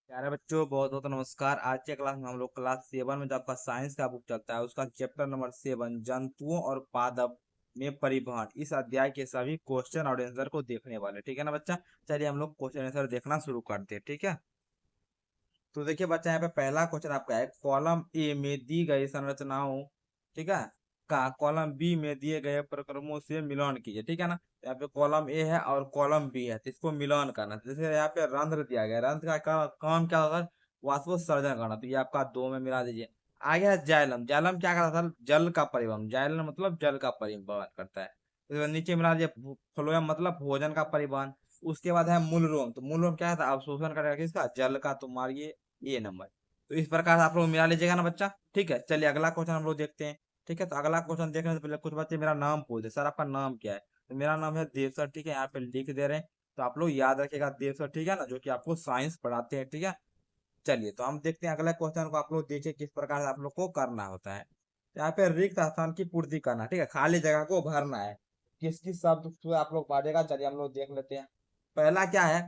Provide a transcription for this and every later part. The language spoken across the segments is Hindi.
प्यारे बच्चों, बहुत बहुत नमस्कार। आज के क्लास में हम लोग क्लास 7 में जो आपका साइंस का बुक चलता है उसका चैप्टर नंबर 7 जंतुओं और पादप में परिवहन, इस अध्याय के सभी क्वेश्चन और आंसर को देखने वाले। ठीक है ना बच्चा? चलिए हम लोग क्वेश्चन आंसर देखना शुरू करते हैं। ठीक है, तो देखिए बच्चा, यहाँ पे पहला क्वेश्चन आपका है, कॉलम ए में दी गई संरचनाओं, ठीक है, का कॉलम बी में दिए गए प्रक्रमों से मिलान कीजिए। ठीक है ना? यहाँ पे कॉलम ए है और कॉलम बी है, तो इसको मिलान करना। जैसे यहाँ पे रंध्र दिया गया, रंध्र का काम क्या होता है? वाष्प सर्जन करना। तो ये आपका दो में मिला दीजिए। आगे है जाइलम। जाइलम क्या करता था? जल का परिवहन। जाइलम मतलब जल का परिवहन करता है। तो नीचे मिला दीजिए फ्लोएम मतलब भोजन का परिवहन। उसके बाद है मूलरोम। तो मूलरोम क्या था? अवशोषण करेगा किसका? जल का। तो मारिए ए नंबर। तो इस प्रकार से आप लोग मिला लीजिएगा ना बच्चा। ठीक है, चलिए अगला क्वेश्चन हम लोग देखते हैं। ठीक है, तो अगला क्वेश्चन देखने से पहले कुछ बच्चे मेरा नाम पूछते, सर आपका नाम क्या है? तो मेरा नाम है देव सर। ठीक है, यहाँ पे लिख दे रहे हैं, तो आप लोग याद रखिएगा देव सर। ठीक है ना, जो कि आपको साइंस पढ़ाते हैं। ठीक है, चलिए तो हम देखते हैं अगला क्वेश्चन को। आप लोग देखिए किस प्रकार से आप लोग को करना होता है। यहाँ पे रिक्त स्थान की पूर्ति करना। ठीक है, खाली जगह को भरना है। किस किस शब्द से आप लोग पढ़ेगा, चलिए हम लोग देख लेते हैं। पहला क्या है?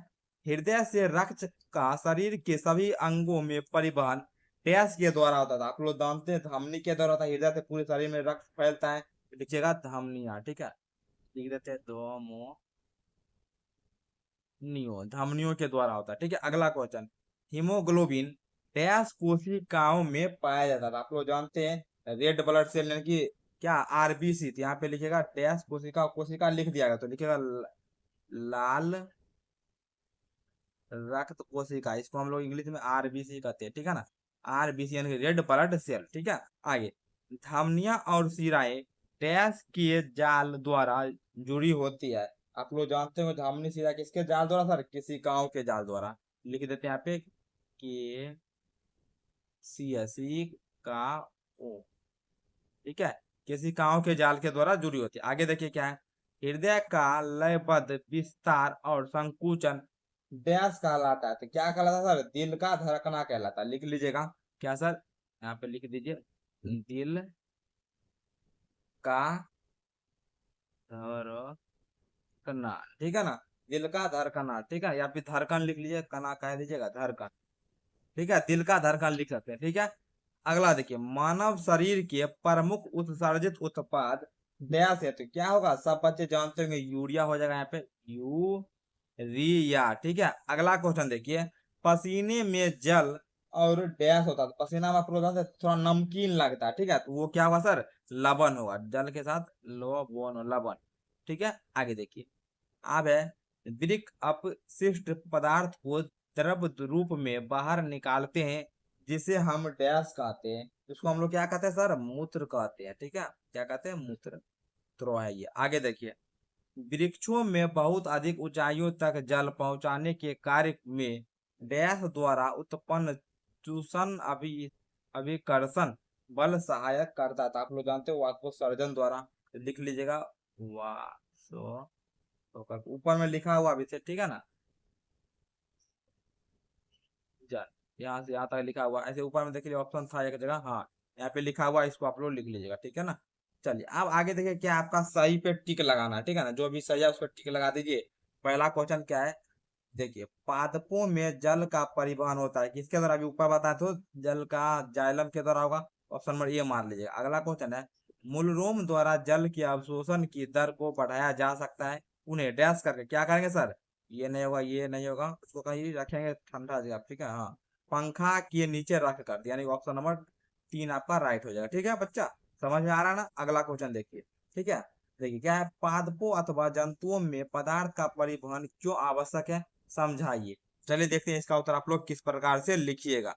हृदय से रक्त का शरीर के सभी अंगों में परिवहन डैश के द्वारा होता था। आप लोग जानते हैं धमनी के द्वारा होता है। हृदय से पूरे शरीर में रक्त फैलता है, लिखिएगा धमनिया। ठीक है, लिख देते हैं धमनियों, धमनियों के द्वारा होता है। ठीक है, अगला क्वेश्चन, हीमोग्लोबिन डैश कोशिकाओं में पाया जाता था। आप लोग जानते हैं रेड ब्लड सेल यानी कि क्या? आरबीसी। यहाँ पे लिखिएगा डैश कोशिका, कोशिका लिख दिया गया तो लिखिएगा लाल रक्त कोशिका। इसको हम लोग इंग्लिश में आरबीसी कहते हैं। ठीक है ना? आरबीसी यानी रेड ब्लड सेल। ठीक है, आगे, धमनियां और शिराएं डैश के जाल द्वारा जुड़ी होती है। आप लोग जानते हो धमनी शिरा किसके जाल द्वारा? सर कोशिकाओं के जाल द्वारा। लिख देते हैं यहाँ पे के सी का ओ। ठीक है, कोशिकाओं के जाल के द्वारा जुड़ी होती है। आगे देखिए क्या है, हृदय का लयबद्ध विस्तार और संकुचन डैश कहलाता है। तो क्या कहलाता है सर? दिल का धड़कना कहलाता है। लिख लीजिएगा क्या सर? यहाँ पे लिख दीजिए दिल का धड़कना। ठीक है ना? दिल का धड़कना। ठीक है, या फिर धड़कन लिख लीजिए, कना कह दीजिएगा धड़कन। ठीक है, दिल का धड़कन लिख सकते हैं। ठीक है, अगला देखिए, मानव शरीर के प्रमुख उत्सर्जित उत्पाद डैश है। तो क्या होगा? सब बच्चे जानते होंगे यूरिया हो जाएगा यहाँ पे, यूरिया। ठीक है, अगला क्वेश्चन देखिए, पसीने में जल और डैश होता है। पसीना में प्रोदान से थोड़ा नमकीन लगता है। ठीक है, तो वो क्या होगा सर? लवण होगा, जल के साथ लवण, लवण। ठीक है, आगे देखिए, अब है दृक अपशिष्ट पदार्थ को द्रव रूप में बाहर निकालते हैं, जिसे हम डैश कहते हैं। इसको हम लोग क्या कहते हैं सर? मूत्र कहते हैं। ठीक है, क्या कहते हैं? मूत्र। तो है ये। आगे देखिए, वृक्षों में बहुत अधिक ऊंचाइयों तक जल पहुंचाने के कार्य में डैश द्वारा उत्पन्न चूषण अभिकर्षण बल सहायक करता था। आप लोग जानते हो वाष्पोत्सर्जन द्वारा। लिख लीजिएगा वाष्प, तो ऊपर में लिखा हुआ भी थे। ठीक है ना? जल, यहाँ से यहाँ तक लिखा हुआ, ऐसे ऊपर में देखिए ऑप्शन था एक जगह। हाँ, यहाँ पे लिखा हुआ, इसको आप लोग लिख लीजिएगा। ठीक है ना? चलिए अब आगे देखिए, क्या आपका सही पे टिक लगाना है। ठीक है ना? जो भी सही है उस पर टिक लगा दीजिए। पहला क्वेश्चन क्या है? देखिए, पादपों में जल का परिवहन होता है किसके द्वारा? अभी ऊपर बताया तो जल का जाइलम के द्वारा होगा। ऑप्शन नंबर ए मार लीजिएगा। अगला क्वेश्चन है, मूलरोम द्वारा जल के अवशोषण की दर को बढ़ाया जा सकता है। उन्हें डैश करके क्या करेंगे सर? ये नहीं होगा, ये नहीं होगा, उसको कहीं रखेंगे ठंडा जगह। ठीक है, हाँ, पंखा के नीचे रख कर, यानी ऑप्शन नंबर 3 आपका राइट हो जाएगा। ठीक है बच्चा, समझ में आ रहा है ना? अगला क्वेश्चन देखिए। ठीक है, देखिए क्या है, पादपों अथवा जंतुओं में पदार्थ का परिवहन क्यों आवश्यक है, समझाइए। चलिए देखते हैं इसका उत्तर आप लोग किस प्रकार से लिखिएगा।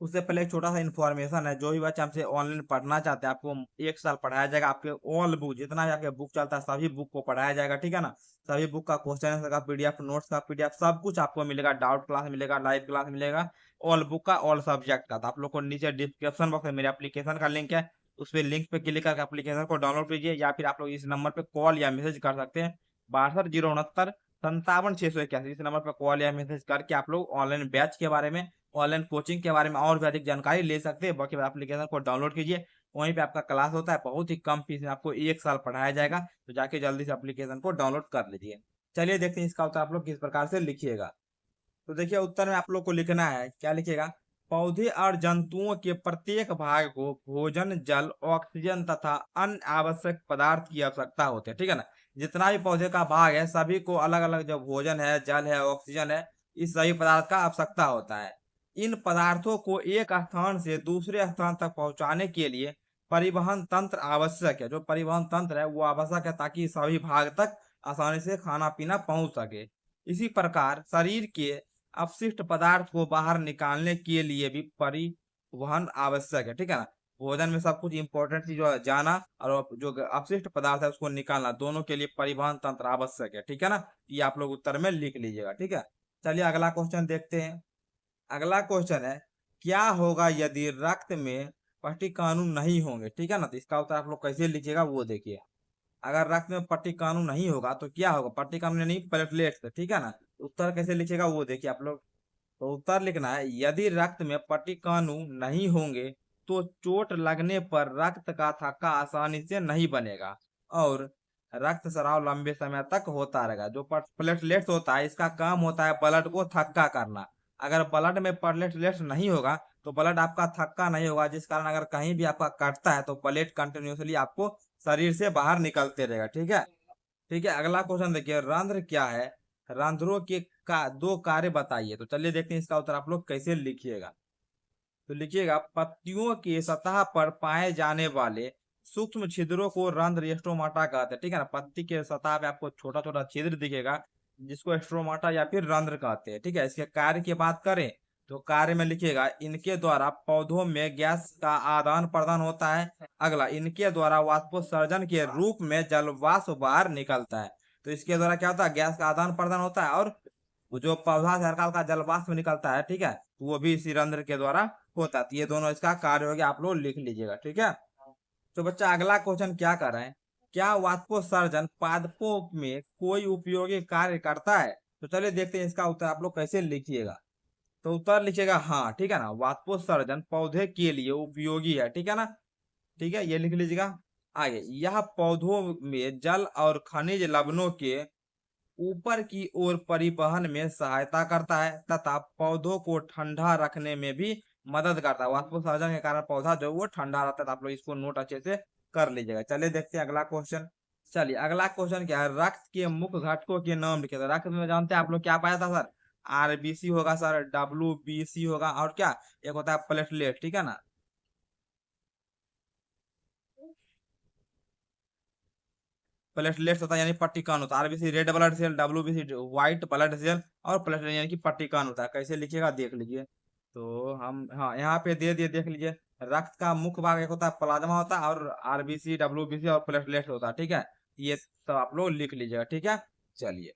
उससे पहले एक छोटा सा इन्फॉर्मेशन है, जो भी बच्चा हमसे ऑनलाइन पढ़ना चाहते हैं, आपको 1 साल पढ़ाया जाएगा। आपके ऑल बुक, जितना भी आपके बुक चलता है सभी बुक को पढ़ाया जाएगा। ठीक है ना? सभी बुक का क्वेश्चन का पीडीएफ, नोट्स का पीडीएफ, सब कुछ आपको मिलेगा। डाउट क्लास मिलेगा, लाइव क्लास मिलेगा, ऑल बुक का, ऑल सब्जेक्ट का। तो आप लोग को नीचे डिस्क्रिप्शन बॉक्स में मेरे एप्लीकेशन का लिंक है, उस पर लिंक पे क्लिक करके एप्लीकेशन को डाउनलोड कीजिए, या फिर आप लोग इस नंबर पे कॉल या मैसेज कर सकते हैं, 62 069 57 681। इस नंबर पर कॉल या मैसेज करके आप लोग ऑनलाइन बैच के बारे में, ऑनलाइन कोचिंग के बारे में और भी अधिक जानकारी ले सकते हैं। बाकी एप्लीकेशन को डाउनलोड कीजिए, वहीं पे आपका क्लास होता है, बहुत ही कम फीस में आपको 1 साल पढ़ाया जाएगा। तो जाके जल्दी से एप्लीकेशन को डाउनलोड कर लीजिए। चलिए देखते हैं इसका उत्तर आप लोग किस प्रकार से लिखिएगा। तो देखिए उत्तर में आप लोग को लिखना है, क्या लिखिएगा, पौधे और जंतुओं के प्रत्येक भाग को भोजन, जल, ऑक्सीजन तथा अन्य आवश्यक पदार्थ की आवश्यकता होती है, ठीक है ना। जितना भी पौधे का भाग है सभी को अलग अलग जो भोजन है, जल है, ऑक्सीजन है, इस सभी पदार्थ का आवश्यकता होता है। इन पदार्थों को एक स्थान से दूसरे स्थान तक पहुंचाने के लिए परिवहन तंत्र आवश्यक है। जो परिवहन तंत्र है वो आवश्यक है ताकि सभी भाग तक आसानी से खाना पीना पहुंच सके। इसी प्रकार शरीर के अपशिष्ट पदार्थ को बाहर निकालने के लिए भी परिवहन आवश्यक है, ठीक है ना। भोजन में सब कुछ इंपॉर्टेंट चीज जाना और जो अपशिष्ट पदार्थ है उसको निकालना, दोनों के लिए परिवहन तंत्र आवश्यक है, ठीक है ना। ये आप लोग उत्तर में लिख लीजिएगा, ठीक है। चलिए अगला क्वेश्चन देखते हैं। अगला क्वेश्चन है, क्या होगा यदि रक्त में पट्टिकाणु नहीं होंगे, ठीक है ना। तो इसका उत्तर आप लोग कैसे लिखिएगा वो देखिए। अगर रक्त में पट्टिकाणु नहीं होगा तो क्या होगा, पट्टिकाणु यानी प्लेटलेट्स, ठीक है ना। उत्तर कैसे लिखिएगा वो देखिए आप लोग। तो उत्तर लिखना है, यदि रक्त में पट्टिकाणु नहीं होंगे तो चोट लगने पर रक्त का थक्का आसानी से नहीं बनेगा और रक्त स्राव लंबे समय तक होता रहेगा। जो प्लेटलेट्स होता है इसका काम होता है ब्लड को थक्का करना। अगर ब्लड में प्लेटलेट्स नहीं होगा तो ब्लड आपका थक्का नहीं होगा, जिस कारण अगर कहीं भी आपका कटता है तो प्लेट कंटिन्यूसली आपको शरीर से बाहर निकलते रहेगा, ठीक है। ठीक है, अगला क्वेश्चन देखिए, रंध्र क्या है, रंध्रों के दो कार्य बताइए। तो चलिए देखते हैं इसका उत्तर आप लोग कैसे लिखिएगा। तो लिखिएगा, पत्तियों की सतह पर पाए जाने वाले सूक्ष्म छिद्रों को रंध्र स्ट्रोमाटा कहते हैं, ठीक है ना। पत्ती के सतह पे आपको छोटा छोटा छिद्र दिखेगा जिसको स्ट्रोमाटा या फिर रंध्र कहते हैं, ठीक है। इसके कार्य की बात करें तो कार्य में लिखिएगा, इनके द्वारा पौधों में गैस का आदान प्रदान होता है। अगला, इनके द्वारा वाष्पोत्सर्जन के रूप में जल वाष्प बाहर निकलता है। तो इसके द्वारा क्या होता है, गैस का आदान प्रदान होता है और वो जो पौधा से हल्का हल्का जल वाष्प निकलता है, ठीक है, वो भी इसी रंध्र के द्वारा होता है। तो ये दोनों इसका कार्य हो गया, आप लोग लिख लीजिएगा, ठीक है। तो बच्चा अगला क्वेश्चन क्या कर रहे हैं, क्या वाष्पोत्सर्जन पादपों में कोई उपयोगी कार्य करता है। तो चलिए देखते हैं इसका उत्तर आप लोग कैसे लिखिएगा। तो उत्तर लिखिएगा हाँ, ठीक है ना, वाष्पोत्सर्जन पौधे के लिए उपयोगी है, ठीक है ना। ठीक है, ये लिख लीजिएगा। आगे, यह पौधों में जल और खनिज लवणों के ऊपर की ओर परिवहन में सहायता करता है तथा पौधों को ठंडा रखने में भी मदद करता है। वाष्पोत्सर्जन के कारण पौधा जो वो ठंडा रहता है। तो आप लोग इसको नोट अच्छे से कर लीजिएगा। चलिए देखते हैं अगला क्वेश्चन। चलिए अगला क्वेश्चन क्या है, रक्त के मुख्य घटकों के नाम लिखे। तो रक्त में जानते हैं आप लोग क्या पाया था सर, आरबीसी होगा सर, डब्ल्यूबीसी होगा और क्या एक होता है प्लेटलेट, ठीक है ना। प्लेटलेट्स होता है यानी पट्टिकान होता है, RBC red blood cell, WBC white blood cell और प्लेटलेट यानी कि पट्टिकान होता है। कैसे लिखिएगा देख लीजिए। तो हम हाँ यहाँ पे दे दिए, देख लीजिए। रक्त का मुख्य भाग एक होता है प्लाज्मा होता है और आरबीसी, डब्ल्यूबीसी और प्लेटलेट्स होता है, ठीक है। ये सब आप लोग लिख लीजिएगा, ठीक है। चलिए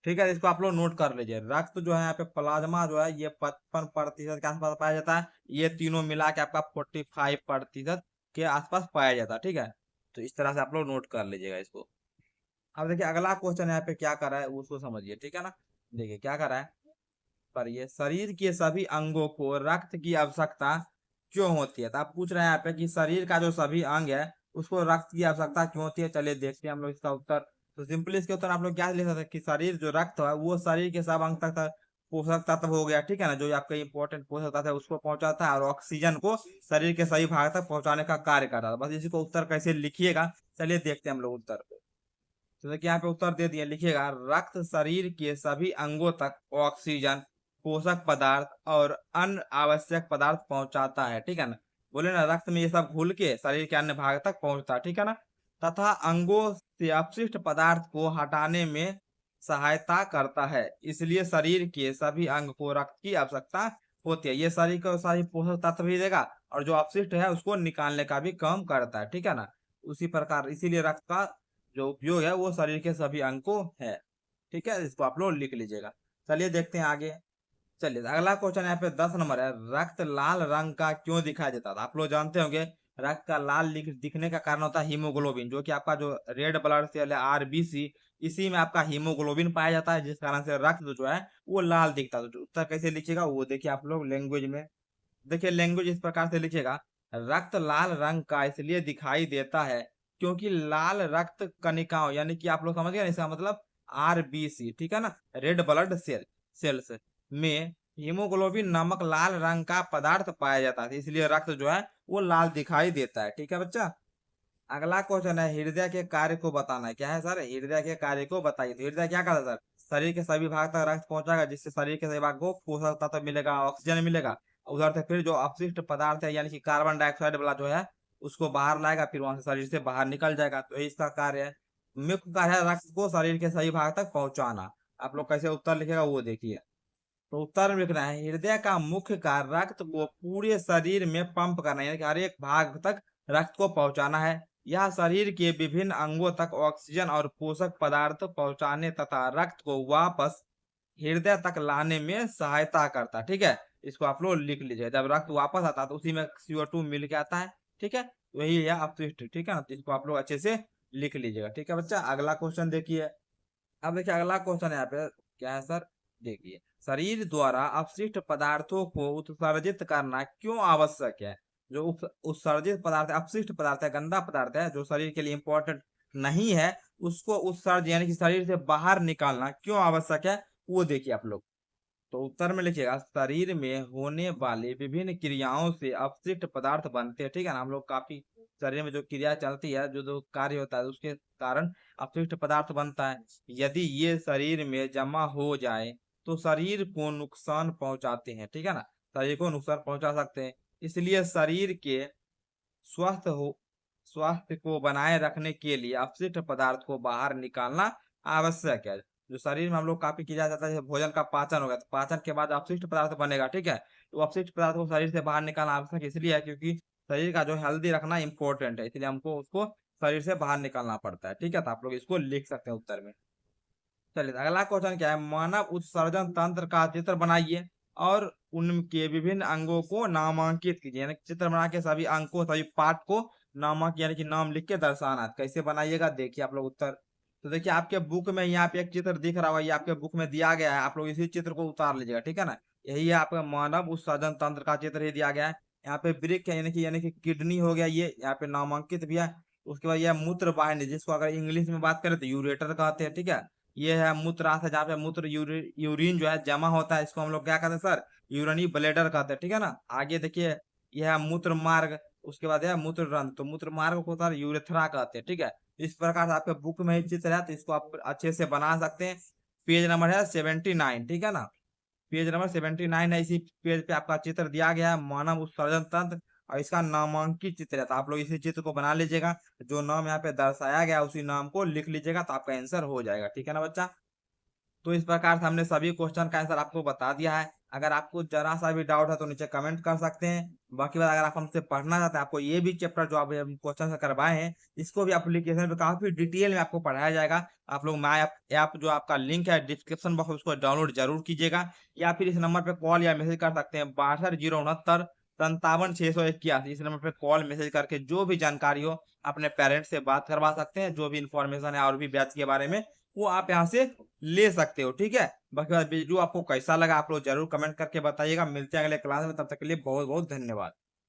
ठीक है, इसको आप लोग नोट कर लीजिए। रक्त जो है यहाँ पे प्लाज्मा जो है ये 55% के आसपास पाया जाता है। ये तीनों मिला के आपका 45% के आसपास पाया जाता है, ठीक है। तो इस तरह से आप लोग नोट कर लीजिएगा इसको। अब देखिए अगला क्वेश्चन यहाँ पे क्या कर रहा है उसको समझिए, ठीक है ना। देखिए क्या कर रहा है, पर ये शरीर के सभी अंगों को रक्त की आवश्यकता क्यों होती है। तो आप पूछ रहे हैं यहाँ पे कि शरीर का जो सभी अंग है उसको रक्त की आवश्यकता क्यों होती है। चलिए देखते हैं हम लोग इसका उत्तर। तो सिंपली इसके उत्तर आप लोग क्या लिख सकते हैं कि शरीर जो रक्त है वो शरीर के सब अंग तक पोषक तत्व हो गया, ठीक है ना, जो आपका इंपॉर्टेंट पोषक तत्व है उसको पहुंचाता है और ऑक्सीजन को शरीर के सही भाग तक पहुंचाने का कार्य करता है। बस इसी को उत्तर कैसे लिखिएगा, चलिए देखते हैं हम लोग उत्तर को। तो देखिए यहाँ पे उत्तर दे दिया, लिखिएगा, रक्त शरीर के सभी अंगों तक ऑक्सीजन, पोषक पदार्थ और अन्य आवश्यक पदार्थ पहुंचाता है, ठीक है ना। बोले ना, रक्त में ये सब घुल के शरीर के अन्य भाग तक पहुंचता है, ठीक है ना। तथा अंगों से अपशिष्ट पदार्थ को हटाने में सहायता करता है, इसलिए शरीर के सभी अंग को रक्त की आवश्यकता होती है। ये शरीर को सारी पोषक तत्व भी देगा और जो अपशिष्ट है उसको निकालने का भी काम करता है, ठीक है ना। उसी प्रकार इसीलिए रक्त का जो उपयोग है वो शरीर के सभी अंग को है, ठीक है। इसको आप लोग लिख लीजिएगा। चलिए देखते हैं आगे। चलिए अगला क्वेश्चन यहाँ पे 10 नंबर है, रक्त लाल रंग का क्यों दिखाई देता था। आप लोग जानते होंगे रक्त का लाल दिखने का कारण होता है हीमोग्लोबिन, जो कि आपका जो रेड ब्लड सेल है आरबीसी, इसी में आपका हीमोग्लोबिन पाया जाता है, जिस कारण से रक्त जो है वो लाल दिखता है। तो उत्तर कैसे लिखिएगा वो देखिए आप लोग लैंग्वेज में। देखिए लैंग्वेज इस प्रकार से लिखिएगा, रक्त लाल रंग का इसलिए दिखाई देता है क्योंकि लाल रक्त कणिकाओं यानी कि आप लोग समझ गए ना, इसका मतलब आरबीसी, ठीक है ना, रेड ब्लड सेल्स में हीमोग्लोबिन नामक लाल रंग का पदार्थ पाया जाता है, इसलिए रक्त जो है वो लाल दिखाई देता है। ठीक है बच्चा। अगला क्वेश्चन है हृदय के कार्य को बताना है। क्या है सर? हृदय के कार्य को बताइए। तो हृदय क्या करता है सर? शरीर के सभी भाग तक रक्त पहुंचाएगा, जिससे शरीर के सभी भाग को पोषक तत्व मिलेगा, ऑक्सीजन मिलेगा। उधर से फिर जो अपशिष्ट पदार्थ है यानी कि कार्बन डाइऑक्साइड वाला जो है उसको बाहर लाएगा, फिर वहां से शरीर से बाहर निकल जाएगा। तो यही इसका कार्य है। मुख्य कार्य है रक्त को शरीर के सभी भाग तक पहुंचाना। आप लोग कैसे उत्तर लिखेगा वो देखिए। तो उत्तर में लिखना है हृदय का मुख्य कार्य रक्त को पूरे शरीर में पंप करना, यानी कि हर एक भाग तक रक्त को पहुंचाना है। यह शरीर के विभिन्न अंगों तक ऑक्सीजन और पोषक पदार्थ पहुंचाने तथा रक्त को वापस हृदय तक लाने में सहायता करता है। ठीक है, इसको आप लोग लिख लीजिए। जब रक्त वापस आता है तो उसी में CO2 मिल के आता है। ठीक है, वही है अपशिष्ट। ठीक है ना, तो इसको आप लोग अच्छे से लिख लीजिएगा। ठीक है बच्चा। अगला क्वेश्चन देखिए। अब देखिए अगला क्वेश्चन है यहाँ पे। क्या है सर? देखिए, शरीर द्वारा अपशिष्ट पदार्थों को उत्सर्जित करना क्यों आवश्यक है? जो उत्सर्जित पदार्थ है, अपशिष्ट पदार्थ है, गंदा पदार्थ है जो शरीर के लिए इंपॉर्टेंट नहीं है, उसको उत्सर्ज यानी कि शरीर से बाहर निकालना क्यों आवश्यक है वो देखिए आप लोग। तो उत्तर में लिखिएगा शरीर में होने वाली विभिन्न क्रियाओं से अपशिष्ट पदार्थ बनते हैं। ठीक है ना, हम लोग काफी शरीर में जो क्रिया चलती है, जो जो कार्य होता है उसके कारण अपशिष्ट पदार्थ बनता है। यदि ये शरीर में जमा हो जाए तो शरीर को नुकसान पहुंचाते हैं। ठीक है ना, शरीर को नुकसान पहुंचा सकते हैं। इसलिए शरीर के स्वस्थ हो स्वास्थ्य को बनाए रखने के लिए अपशिष्ट पदार्थ को बाहर निकालना आवश्यक है। जो शरीर में हम लोग काफी किया जाता है, जैसे भोजन का पाचन हो गया तो पाचन के बाद अपशिष्ट पदार्थ बनेगा। ठीक है, तो अपशिष्ट पदार्थ को शरीर से बाहर निकालना आवश्यक इसलिए है क्योंकि शरीर का जो हेल्दी रखना इंपॉर्टेंट है, इसलिए हमको उसको शरीर से बाहर निकालना पड़ता है। ठीक है, तो आप लोग इसको लिख सकते हैं उत्तर में। चलिए अगला क्वेश्चन क्या है, मानव उत्सर्जन तंत्र का चित्र बनाइए और उनके विभिन्न अंगों को नामांकित कीजिए। यानी चित्र बना के सभी अंग को, सभी पार्ट को नामक यानी कि नाम लिख के दर्शाना। कैसे बनाइएगा देखिए आप लोग उत्तर। तो देखिए आपके बुक में यहाँ पे एक चित्र दिख रहा होगा, ये आपके बुक में दिया गया है, आप लोग इसी चित्र को उतार लीजिएगा। ठीक है ना, यही है आपका मानव उत्सर्जन तंत्र का चित्र ही दिया गया है। यहाँ पे वृक्क है यानी कि किडनी हो गया, ये यहाँ पे नामांकित भी है। उसके बाद यह मूत्र वाहिनी, जिसको अगर इंग्लिश में बात करें तो यूरेटर कहते हैं। ठीक है, ये है मूत्राशय, जहाँ पे मूत्र यूरिन जो है जमा होता है, इसको हम लोग क्या कहते हैं सर? यूरिनी ब्लेडर कहते हैं। ठीक है ना, आगे देखिए यह है मूत्र मार्ग, उसके बाद है मूत्र रंध्र, तो मूत्र मार्ग को सर यूरेथ्रा कहते हैं। ठीक है, इस प्रकार से आपके बुक में ही चित्र है, तो इसको आप अच्छे से बना सकते हैं। पेज नंबर है 79। ठीक है ना, पेज नंबर 79 है। इसी पेज पे आपका चित्र दिया गया है, मानव उत्सर्जन तंत्र, और इसका नामांकित चित्र है। तो आप लोग इसी चित्र को बना लीजिएगा, जो नाम यहाँ पे दर्शाया गया उसी नाम को लिख लीजिएगा, तो आपका आंसर हो जाएगा। ठीक है ना बच्चा। तो इस प्रकार से हमने सभी क्वेश्चन का आंसर आपको बता दिया है। अगर आपको जरा सा भी डाउट है तो नीचे कमेंट कर सकते हैं। बाकी बात, अगर आप हमसे पढ़ना चाहते हैं, आपको ये भी चैप्टर जो आप क्वेश्चन से करवाए हैं, इसको भी एप्लीकेशन पे काफी डिटेल में आपको पढ़ाया जाएगा। आप लोग माई ऐप जो आपका लिंक है डिस्क्रिप्शन बॉक्स में, उसको डाउनलोड जरूर कीजिएगा, या फिर इस नंबर पे कॉल या मैसेज कर सकते हैं 62 069 57 681। इस नंबर पे कॉल मैसेज करके जो भी जानकारी हो अपने पेरेंट्स से बात करवा सकते हैं। जो भी इंफॉर्मेशन है और भी बैच के बारे में वो आप यहाँ से ले सकते हो। ठीक है, बाकी बात वीडियो आपको कैसा लगा आप लोग जरूर कमेंट करके बताइएगा। मिलते हैं अगले क्लास में, तब तक के लिए बहुत बहुत धन्यवाद।